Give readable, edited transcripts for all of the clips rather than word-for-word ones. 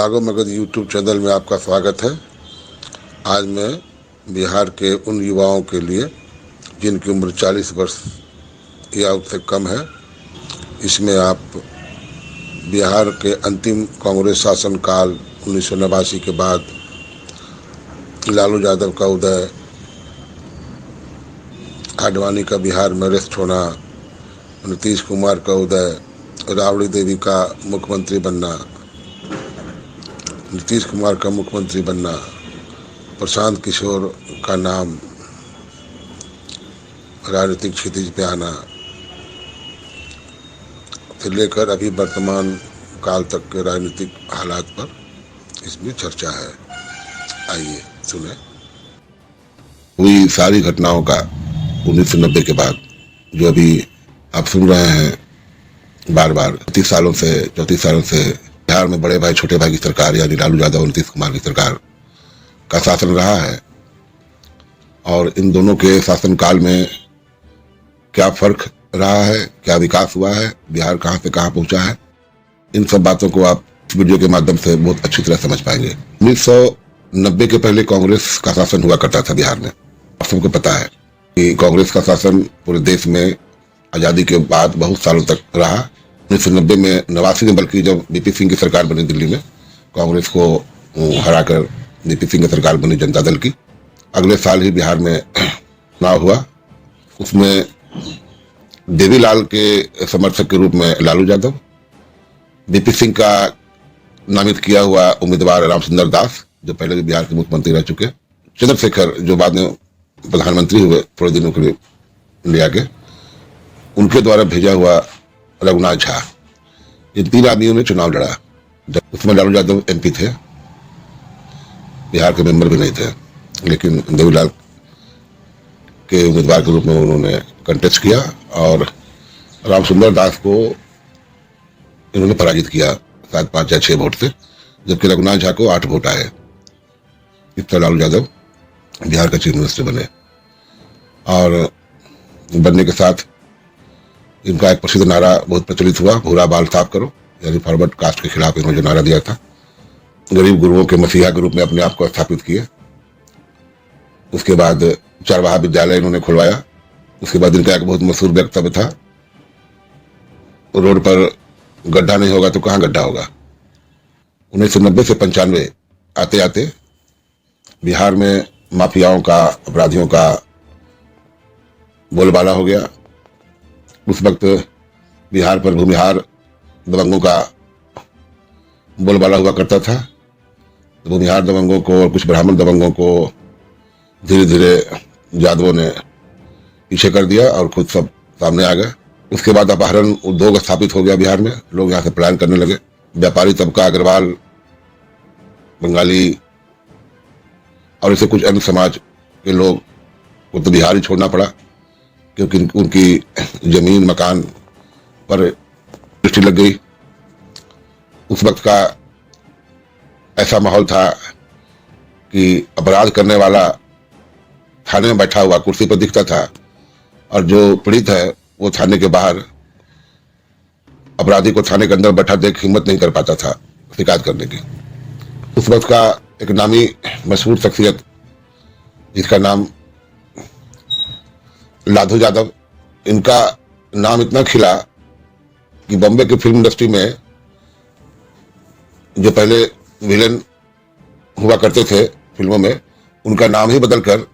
जागो Magadh YouTube channel में आपका स्वागत है। आज मैं बिहार के उन युवाओं के लिए जिनकी उम्र 40 वर्ष या उससे कम है, इसमें आप बिहार के अंतिम कांग्रेस शासनकाल 1989 के बाद लालू यादव का उदय, आडवाणी का बिहार में अरेस्ट होना, नीतीश कुमार का उदय, राबड़ी देवी का मुख्यमंत्री बनना, नीतीश कुमार का मुख्यमंत्री बनना, प्रशांत किशोर का नाम राजनीतिक क्षितिज पे आना से लेकर अभी वर्तमान काल तक के राजनीतिक हालात पर इसमें चर्चा है। आइए सुने। हुई सारी घटनाओं का 1990 के बाद जो अभी आप सुन रहे हैं, बार बार 34 सालों से बिहार में बड़े भाई छोटे भाई की सरकार यानी लालू यादव और नीतीश कुमार की सरकार का शासन रहा है। और इन दोनों के शासनकाल में क्या फर्क रहा है, क्या विकास हुआ है, बिहार कहां से कहां पहुंचा है, इन सब बातों को आप इस वीडियो के माध्यम से बहुत अच्छी तरह समझ पाएंगे। 1990 के पहले कांग्रेस का शासन हुआ करता था बिहार में। आप सबको पता है कि कांग्रेस का शासन पूरे देश में आजादी के बाद बहुत सालों तक रहा। 1990 में 89 में बल्कि जब वीपी सिंह की सरकार बनी दिल्ली में, कांग्रेस को हराकर वीपी सिंह की सरकार बनी जनता दल की। अगले साल ही बिहार में चुनाव हुआ, उसमें देवीलाल के समर्थक के रूप में लालू यादव, वीपी सिंह का नामित किया हुआ उम्मीदवार रामसुंदर दास जो पहले भी बिहार के मुख्यमंत्री रह चुके, चंद्रशेखर जो बाद में प्रधानमंत्री हुए थोड़े दिनों के लिए इंडिया के, उनके द्वारा भेजा हुआ रघुनाथ झा, इन तीन आदमियों ने चुनाव लड़ा। जब उसमें लालू यादव एमपी थे, बिहार के मेंबर भी नहीं थे, लेकिन देवीलाल के उम्मीदवार के रूप में उन्होंने कंटेस्ट किया और रामसुंदर दास को इन्होंने पराजित किया शायद 5 या 6 वोट से, जबकि रघुनाथ झा को 8 वोट आए। इस तरह लालू यादव बिहार का चीफ मिनिस्टर बने और बनने के साथ इनका एक प्रसिद्ध नारा बहुत प्रचलित हुआ, भूरा बाल साफ करो, यानी फॉरवर्ड कास्ट के खिलाफ इन्होंने जो नारा दिया था। गरीब गुरुओं के मसीहा के रूप में अपने आप को स्थापित किए। उसके बाद चरवाहा विद्यालय इन्होंने खुलवाया। उसके बाद इनका एक बहुत मशहूर वक्तव्य था, रोड पर गड्ढा नहीं होगा तो कहाँ गड्ढा होगा। 1990 से 95 आते आते बिहार में माफियाओं का, अपराधियों का बोलबाला हो गया। उस वक्त बिहार पर भूमिहार दबंगों का बोलबाला हुआ करता था। भूमिहार दबंगों को और कुछ ब्राह्मण दबंगों को धीरे धीरे यादवों ने पीछे कर दिया और खुद सब सामने आ गए। उसके बाद अपहरण उद्योग स्थापित हो गया बिहार में, लोग यहाँ से पलायन करने लगे। व्यापारी तबका, अग्रवाल, बंगाली और ऐसे कुछ अन्य समाज के लोग को तो बिहार ही छोड़ना पड़ा, क्योंकि उनकी जमीन मकान पर दृष्टि लग गई। उस वक्त का ऐसा माहौल था कि अपराध करने वाला थाने में बैठा हुआ कुर्सी पर दिखता था और जो पीड़ित है वो थाने के बाहर अपराधी को थाने के अंदर बैठा देख हिम्मत नहीं कर पाता था शिकायत करने की। उस वक्त का एक नामी मशहूर शख्सियत जिसका नाम लालू यादव, इनका नाम इतना खिला कि बॉम्बे की फिल्म इंडस्ट्री में जो पहले विलेन हुआ करते थे फिल्मों में, उनका नाम ही बदलकर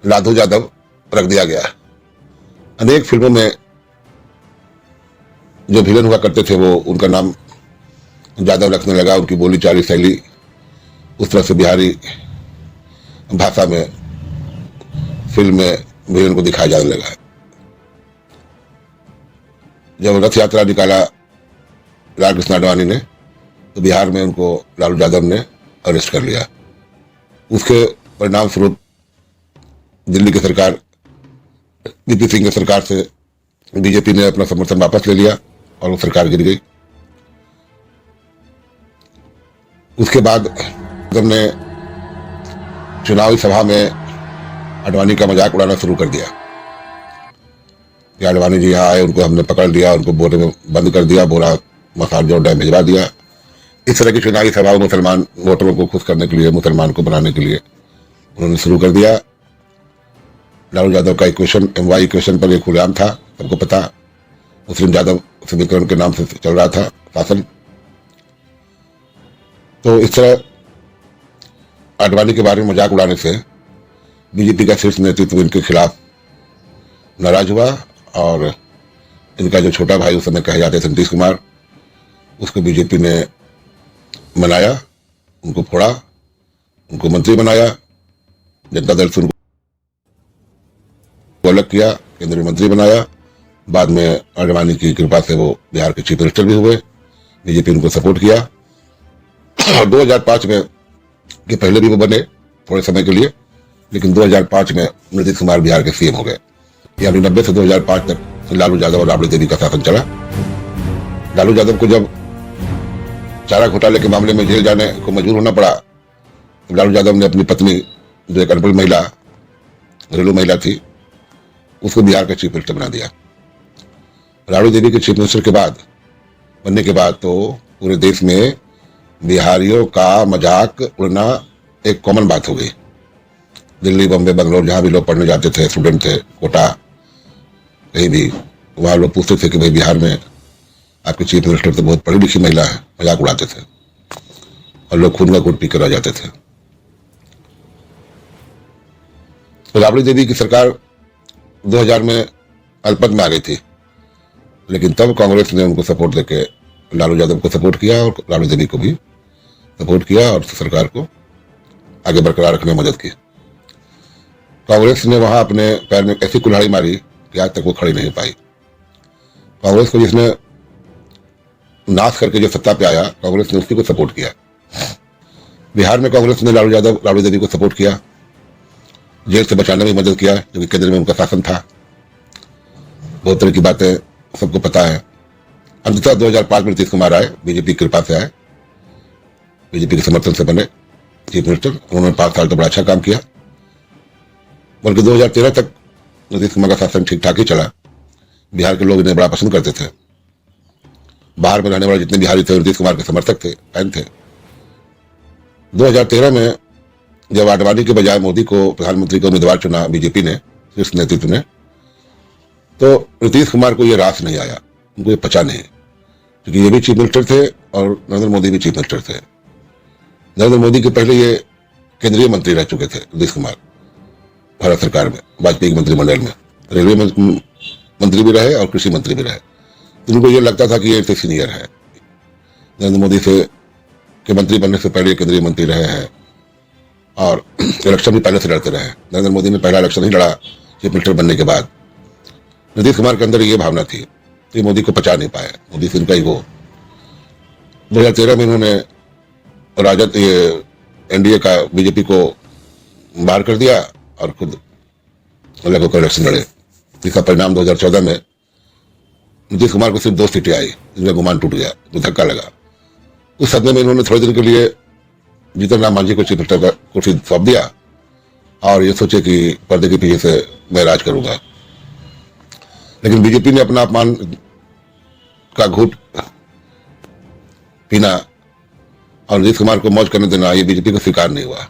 लालू यादव रख दिया गया। अनेक फिल्मों में जो विलेन हुआ करते थे वो उनका नाम यादव रखने लगा। उनकी बोली चाली शैली उस तरह से बिहारी भाषा में फिल्म में विलेन को दिखाया जाने लगा। जब रथ यात्रा निकाला लाल कृष्ण आडवाणी ने, तो बिहार में उनको लालू यादव ने अरेस्ट कर लिया। उसके परिणाम स्वरूप दिल्ली की सरकार, वीपी सिंह की सरकार से बीजेपी ने अपना समर्थन वापस ले लिया और वो सरकार गिर गई। उसके बाद हमने चुनावी सभा में आडवाणी का मजाक उड़ाना शुरू कर दिया कि आडवाणी जी यहाँ आए, उनको हमने पकड़ लिया, उनको बोरे में बंद कर दिया, बोरा मसाल जो डैम भिजवा दिया। इस तरह की चुनावी सभाओं मुसलमान वोटरों को खुश करने के लिए, मुसलमान को बनाने के लिए उन्होंने शुरू कर दिया। लालू यादव का इक्वेशन MY इक्वेशन पर एक खुलेआम था, सबको पता। मुस्लिम यादव समीकरण के नाम से चल रहा था शासन। तो इस तरह आडवाणी के बारे में मजाक उड़ाने से बीजेपी का शीर्ष नेतृत्व इनके खिलाफ नाराज हुआ और इनका जो छोटा भाई उस समय कहे जाते थे नीतीश कुमार, उसको बीजेपी ने मनाया, उनको फोड़ा, उनको मंत्री बनाया, जनता दल से उनको अलग किया, केंद्रीय मंत्री बनाया। बाद में आडवाणी की कृपा से वो बिहार के चीफ मिनिस्टर भी हुए, बीजेपी उनको सपोर्ट किया। 2005 में के पहले भी वो बने थोड़े समय के लिए, लेकिन 2005 में नीतीश कुमार बिहार के CM हो गए। यानी 90 से 2005 तक लालू यादव और राबड़ी देवी का शासन चला। लालू यादव को जब चारा घोटाले के मामले में जेल जाने को मजबूर होना पड़ा, तो लालू यादव ने अपनी पत्नी, जो एक अनपढ़ महिला, घरेलू महिला थी, उसको बिहार का चीफ मिनिस्टर बना दिया। राबड़ी देवी के चीफ मिनिस्टर के बाद बनने के बाद तो पूरे देश में बिहारियों का मजाक उड़ना एक कॉमन बात हो गई। दिल्ली, बम्बई, बंगलोर, जहां भी लोग पढ़ने जाते थे, स्टूडेंट थे, कोटा, कहीं भी, वहां लोग पूछते थे कि भाई बिहार में आपके चीफ मिनिस्टर तो बहुत पढ़ी लिखी महिला है, मजाक उड़ाते थे और लोग खून का घूंट पी कर रह जाते थे। तो राबड़ी देवी की सरकार 2000 में अल्पमत में आ गई थी, लेकिन तब कांग्रेस ने उनको सपोर्ट देके लालू यादव को सपोर्ट किया और राबड़ी देवी को भी सपोर्ट किया और सरकार को आगे बरकरार रखने में मदद की। कांग्रेस ने वहां अपने पैर में ऐसी कुल्हाड़ी मारी कि आज तक वो खड़ी नहीं पाई। कांग्रेस को जिसने नाश करके जो सत्ता पे आया, कांग्रेस ने उसी को सपोर्ट किया। बिहार में कांग्रेस ने लालू यादव, राबड़ी देवी को सपोर्ट किया, जेल से बचाने में मदद किया, क्योंकि केंद्र में उनका शासन था। बहुत तरह की बातें सबको पता है। अंततः 2005 में नीतीश कुमार आए, बीजेपी की कृपा से आए, बीजेपी के समर्थन से बने चीफ मिनिस्टर। उन्होंने 5 साल तो बड़ा अच्छा काम किया, बल्कि 2013 तक नीतीश कुमार का शासन ठीक ठाक ही चला। बिहार के लोग इन्हें बड़ा पसंद करते थे। बाहर में रहने वाले जितने बिहारी थे नीतीश कुमार के समर्थक थे, फैन थे। 2013 में जब आडवाणी के बजाय मोदी को प्रधानमंत्री का उम्मीदवार चुना बीजेपी ने, शीर्ष नेतृत्व ने, तो नीतीश कुमार को यह रास नहीं आया, उनको ये पचा नहीं, क्योंकि ये भी चीफ मिनिस्टर थे और नरेंद्र मोदी भी चीफ मिनिस्टर थे। नरेंद्र मोदी के पहले ये केंद्रीय मंत्री रह चुके थे नीतीश कुमार, भारत सरकार में, वाजपेयी मंत्रिमंडल में रेलवे मंत्री भी रहे और कृषि मंत्री भी रहे। तो उनको ये लगता था कि ये इनसे सीनियर है, नरेंद्र मोदी से के मंत्री बनने से पहले केंद्रीय मंत्री रहे हैं और इलेक्शन भी पहले से लड़ते रहे। नरेंद्र मोदी ने पहला इलेक्शन ही लड़ा चीफ मिनिस्टर बनने के बाद। नीतीश कुमार के अंदर ये भावना थी, तो मोदी को पचा नहीं पाया, मोदी से इनका ही वो। 2013 में इन्होंने राजद NDA का बीजेपी को बाहर कर दिया और खुद अलग होकर इलेक्शन लड़े, जिसका परिणाम 2014 में नीतीश कुमार को सिर्फ 2 सीटें आई, जिनका गुमान टूट गया, तो धक्का लगा। उस सदमे में इन्होंने थोड़े दिन के लिए जीतन राम मांझी को चीफ मिनिस्टर का कुर्सी सौंप दिया और ये सोचे कि पर्दे के पीछे से मैं राज करूंगा। लेकिन बीजेपी ने अपना अपमान का घूंट पीना और नीतीश कुमार को मौज करने देना, ये बीजेपी को स्वीकार नहीं हुआ।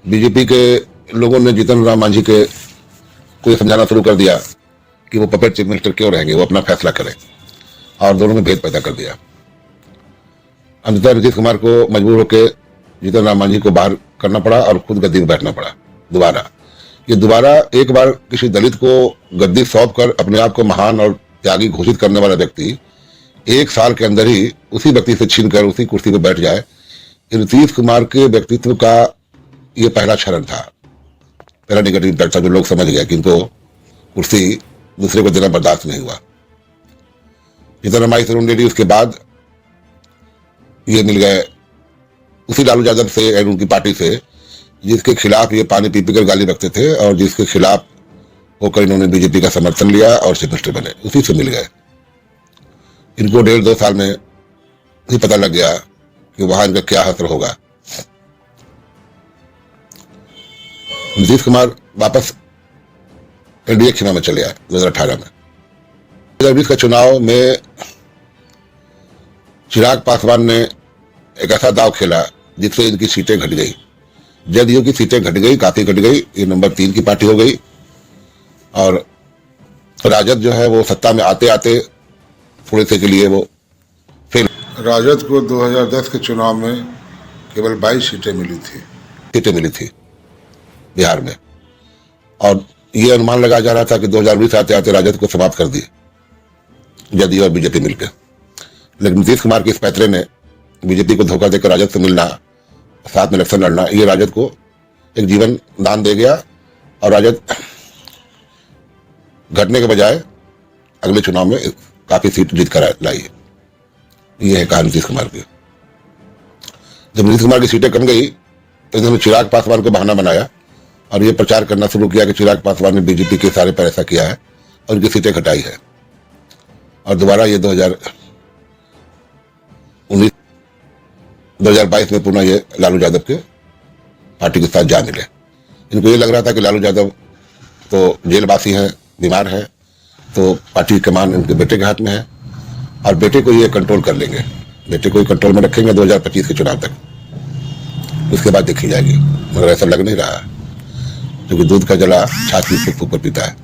बीजेपी के लोगों ने जीतन राम मांझी के को समझाना शुरू कर दिया कि वो पपेट चीफ मिनिस्टर क्यों रहेंगे, वो अपना फैसला करें, और दोनों में भेद पैदा कर दिया। अंततः नीतीश कुमार को मजबूर होकर जीतन राम मांझी को बाहर करना पड़ा और खुद गद्दी में बैठना पड़ा दोबारा। ये दोबारा एक बार किसी दलित को गद्दी सौंप कर अपने आप को महान और त्यागी घोषित करने वाला व्यक्ति 1 साल के अंदर ही उसी व्यक्ति से छीनकर उसी कुर्सी पर बैठ जाए, नीतीश कुमार के व्यक्तित्व का ये पहला क्षरण था, पहला नेगेटिव इम्पैक्ट था, जो लोग समझ गए कि इनको कुर्सी दूसरे को देना बर्दाश्त नहीं हुआ। जितना हमारी तरुण रेड्डी उसके बाद ये मिल गए उसी लालू यादव से और उनकी पार्टी से, जिसके खिलाफ ये पानी पी कर गाली रखते थे और जिसके खिलाफ होकर इन्होंने बीजेपी का समर्थन लिया और चीफ मिनिस्टर बने, उसी से मिल गए। इनको 1.5-2 साल में ही पता लग गया कि वहां इनका क्या असर होगा। नीतीश कुमार वापस NDA खेमा में चले आए 2018 में। 2020 का चुनाव में चिराग पासवान ने एक ऐसा दाव खेला जिससे इनकी सीटें घट गई। जदयू की सीटें घट गई, काफी घट गई, ये नंबर 3 की पार्टी हो गई। और राजद जो है वो सत्ता में आते आते थोड़े से के लिए वो फेल। राजद को 2010 के चुनाव में केवल 22 सीटें मिली थी बिहार में, और ये अनुमान लगाया जा रहा था कि 2020 आते आते राजद को समाप्त कर दिए जदयू और बीजेपी मिलकर। लेकिन नीतीश कुमार के इस पैतरे ने बीजेपी को धोखा देकर राजद से मिलना, साथ में इलेक्शन लड़ना, ये राजद को एक जीवन दान दे गया और राजद घटने के बजाय अगले चुनाव में काफी सीट जीत कर लाई। ये है कहानी नीतीश कुमार की। जब नीतीश कुमार की सीटें कम गई तो इन्होंने चिराग पासवान को बहाना बनाया और ये प्रचार करना शुरू किया कि चिराग पासवान ने बीजेपी के सारे पर ऐसा किया है और उनकी सीटें घटाई है। और दोबारा ये 2022 में पुनः ये लालू यादव के पार्टी के साथ जा मिले। इनको ये लग रहा था कि लालू यादव तो जेलवासी हैं, बीमार है, तो पार्टी की कमान इनके बेटे के हाथ में है और बेटे को ये कंट्रोल कर लेंगे, बेटे को ही कंट्रोल में रखेंगे 2025 के चुनाव तक, उसके बाद देखी जाएगी। मगर ऐसा लग नहीं रहा है, क्योंकि दूध का जला छाती फूक फूक कर पीता है।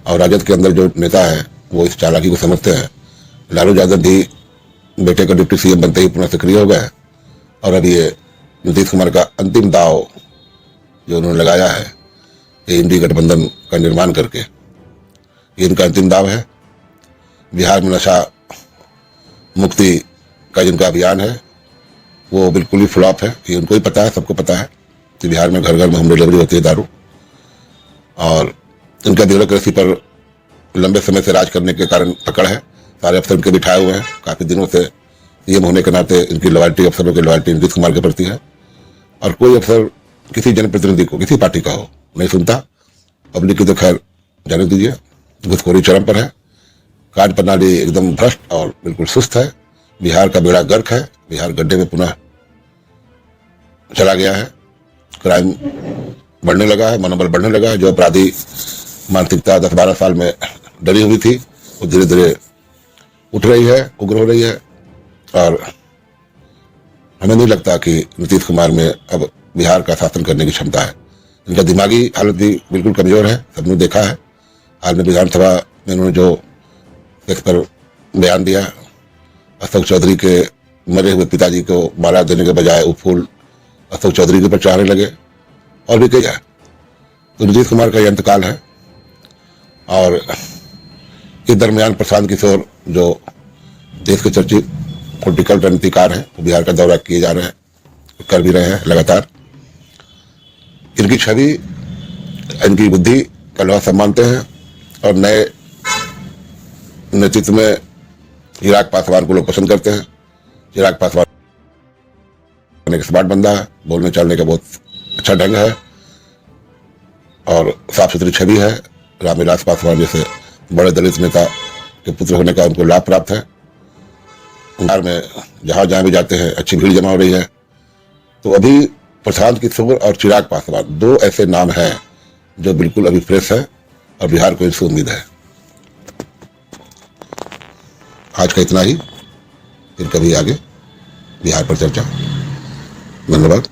और राजद के अंदर जो नेता है वो इस चालाकी को समझते हैं। लालू यादव भी बेटे का डिप्टी सीएम बनते ही पुनः सक्रिय हो गए और अब ये नीतीश कुमार का अंतिम दाव जो उन्होंने लगाया है, ये इंडी गठबंधन का निर्माण करके, ये इनका अंतिम दाव है। बिहार में नशा मुक्ति का जिनका अभियान है वो बिल्कुल ही फ्लॉप है। ये उनको ही पता है, सबको पता है कि बिहार में घर घर में होम डिलीवरी होती है दारू, और इनका ब्यूरोक्रेसी पर लंबे समय से राज करने के कारण पकड़ है। सारे अफसर इनके बिठाए हुए हैं, काफी दिनों से सीएम होने के नाते इनकी लॉयल्टी, अफसरों की लॉयल्टी नीतीश कुमार के प्रति है। और कोई अफसर किसी जनप्रतिनिधि को, किसी पार्टी का हो, नहीं सुनता। पब्लिक की तो खैर जाने दीजिए, घुसखोरी चरम पर है। कार्य प्रणाली एकदम भ्रष्ट और बिल्कुल सुस्त है। बिहार का बेड़ा गर्क है, बिहार गड्ढे में पुनः चला गया है। क्राइम बढ़ने लगा है, मनोबल बढ़ने लगा है। जो अपराधी मानसिकता 10-12 साल में डरी हुई थी वो धीरे धीरे उठ रही है, उग्र हो रही है। और हमें नहीं लगता कि नीतीश कुमार में अब बिहार का शासन करने की क्षमता है। इनका दिमागी हालत भी बिल्कुल कमजोर है, सबने देखा है। हाल में विधानसभा में उन्होंने जो इस पर बयान दिया, अशोक चौधरी के मरे हुए पिताजी को माला देने के बजाय वो फूल अशोक चौधरी के ऊपर चढ़ाने लगे, और भी किया। तो नीतीश कुमार का ये अंतकाल है। और इस दरमियान प्रशांत किशोर जो देश के चर्चित पॉलिटिकल रणनीतिकार हैं, वो बिहार का दौरा किए जा रहे हैं, कर भी रहे हैं लगातार। इनकी छवि, इनकी बुद्धि का लोहा सब मानते हैं और नए नेतृत्व में चिराग पासवान को लोग पसंद करते हैं। चिराग पासवान एक स्मार्ट बंदा है, बोलने चालने का बहुत अच्छा ढंग है और साफ सुथरी छवि है। रामविलास पासवान जैसे बड़े दलित नेता के पुत्र होने का उनको लाभ प्राप्त है। बिहार में जहां भी जाते हैं अच्छी भीड़ जमा हो रही है। तो अभी प्रशांत किशोर और चिराग पासवान दो ऐसे नाम हैं जो बिल्कुल अभी फ्रेश है और बिहार को इससे उम्मीद है। आज का इतना ही, फिर कभी आगे बिहार पर चर्चा। धन्यवाद।